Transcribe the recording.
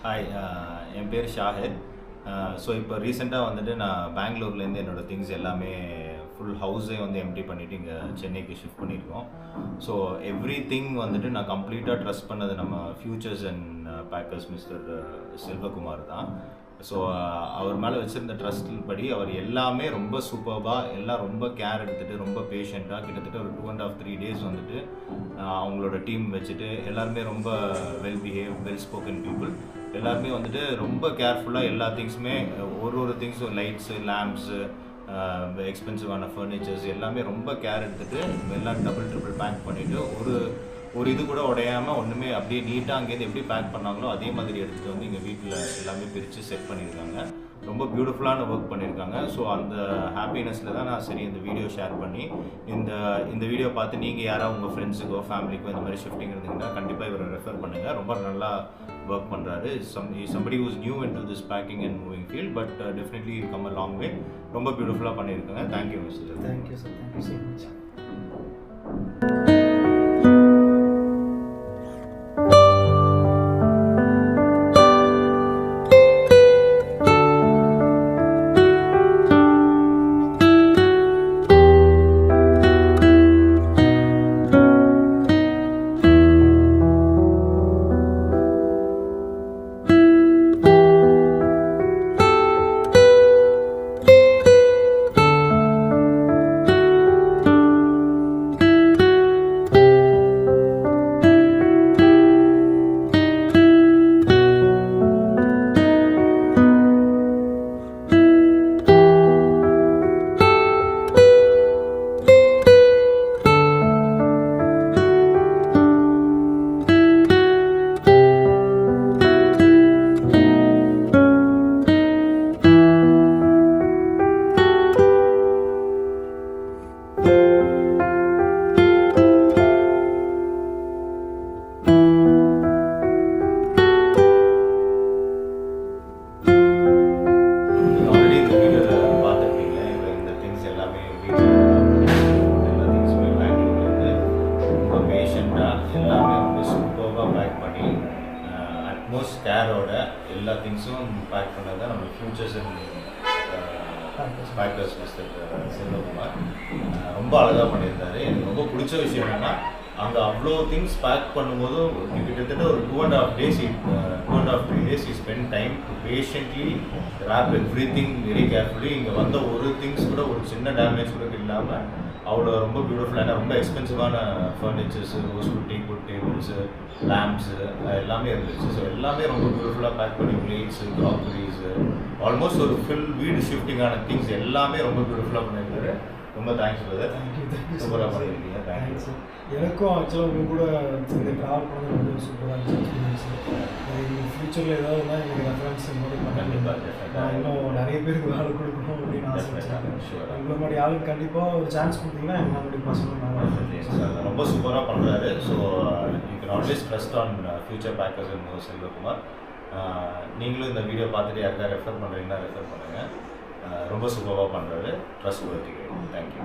Hi, என் பேர் Shahid. So இப்போ ரீசெண்டாக வந்துட்டு நான் பெங்களூர்லேருந்து என்னோடய திங்ஸ் எல்லாமே ஃபுல் ஹவுஸே வந்து எம்டி பண்ணிவிட்டு இங்கே சென்னைக்கு ஷிஃப்ட் பண்ணியிருக்கோம். ஸோ எவ்ரி திங் வந்துட்டு நான் கம்ப்ளீட்டாக ட்ரஸ்ட் பண்ணது நம்ம futures and packers mister Selvakumar தான். ஸோ அவர் மேலே வச்சுருந்த ட்ரஸ்ட் படி அவர் எல்லாமே ரொம்ப சூப்பர்பாக எல்லாம் ரொம்ப கேர் எடுத்துகிட்டு ரொம்ப பேஷண்ட்டாக கிட்டத்தட்ட ஒரு 2.5-3 டேஸ் வந்துட்டு அவங்களோட டீம் வச்சுட்டு எல்லாருமே ரொம்ப well behave, well spoken people. எல்லாருமே வந்துட்டு ரொம்ப கேர்ஃபுல்லாக எல்லா திங்ஸுமே ஒரு திங்ஸும் லைட்ஸு, லேம்ப்ஸு, எக்ஸ்பென்சிவான ஃபர்னிச்சர்ஸ் எல்லாமே ரொம்ப கேர் எடுத்துகிட்டு எல்லாம் ட்ரிபிள் பேக் பண்ணிவிட்டு ஒரு இது கூட உடையாமல் ஒன்றுமே அப்படியே நீட்டாக அங்கேருந்து எப்படி பேக் பண்ணாங்களோ அதே மாதிரி எடுத்துகிட்டு வந்து எங்கள் வீட்டில் எல்லாமே பிரித்து செட் பண்ணியிருக்காங்க. ரொம்ப பியூட்டிஃபுல்லான ஒர்க் பண்ணியிருக்காங்க. ஸோ அந்த ஹாப்பினஸில் தான் நான் சரி இந்த வீடியோ ஷேர் பண்ணி இந்த வீடியோ பார்த்து நீங்கள் யாராவது உங்கள் ஃப்ரெண்ட்ஸுக்கோ ஃபேமிலிக்கோ இந்த மாதிரி ஷிஃப்டிங் இருந்தீங்கன்னா கண்டிப்பாக இவரை ரெஃபர் பண்ணுங்கள். ரொம்ப நல்லா ஒர்க் பண்ணுறாரு. somebody who's new into this packing and moving field, but definitely come a long way. ரொம்ப பியூட்டிஃபுல்லாக பண்ணியிருக்காங்க. Thank you mister. Thank you sir, thank you so much. எல்லாமே ரொம்ப சூப்பராக பேக் பண்ணி அட்மோஸ்ட் கேரோட எல்லா திங்ஸும் பேக் பண்ணது தான் நம்ம futures and packers mister Selvakumar. ரொம்ப அழகாக பண்ணியிருந்தாரு. எனக்கு ரொம்ப பிடிச்ச விஷயம் என்னென்னா அங்கே அவ்வளோ திங்ஸ் பேக் பண்ணும்போதும் கிட்டத்தட்ட ஒரு 2.5-3 days he spent time to patiently wrap everything very carefully. இங்கே வந்த ஒரு திங்ஸ் கூட ஒரு சின்ன டேமேஜ் கூட இல்லாமல் அவ்வளோ ரொம்ப பியூட்டிஃபுல்லான ரொம்ப எக்ஸ்பென்சிவான furnitures, rosewood teakwood tables, lamps எல்லாமே இருந்துச்சு. ஸோ எல்லாமே ரொம்ப பியூட்டிஃபுல்லாக பேக் பண்ணி பிளேட்ஸு, க்ராக்கரிஸு, ஆல்மோஸ்ட் ஒரு ஃபுல் வீடு ஷிஃப்டிங்கான திங்ஸ் எல்லாமே ரொம்ப பியூட்டிஃபுல்லாக பண்ணியிருக்காரு. ரொம்ப தேங்க்ஸ் பிரதர். சூப்பராக பண்ணியிருக்கீங்க. Thank you sir. எனக்கும் ஆக்சுவலாக உங்க கூட இந்த ட்ராவல் பண்ணது ரொம்ப சூப்பராக இருந்துச்சு சார். ஃப்யூச்சரில் ஏதாவதுனா எனக்கு ரெஃபரன்ஸ் கண்டிப்பாக நான் இன்னும் நிறைய பேருக்கு வேலை கொடுக்கணும் அப்படின்னு ஆசைப்பட்டேன். உங்களை மாதிரி ஆளுக்கு கண்டிப்பாக ஒரு சான்ஸ் கொடுத்தீங்கன்னா என்னுடைய பசங்க ரொம்ப சூப்பராக பண்ணுறாரு. So you can always trust on future packers and Selvakumar. நீங்களும் இந்த வீடியோ பார்த்துட்டு யாருக்காவது ரெஃபர் பண்ணுறீங்கன்னா ரெஃபர் பண்ணுங்கள். ரொம்ப சூப்பராக பண்ணுறாரு. Trust worthy. தேங்க்யூ.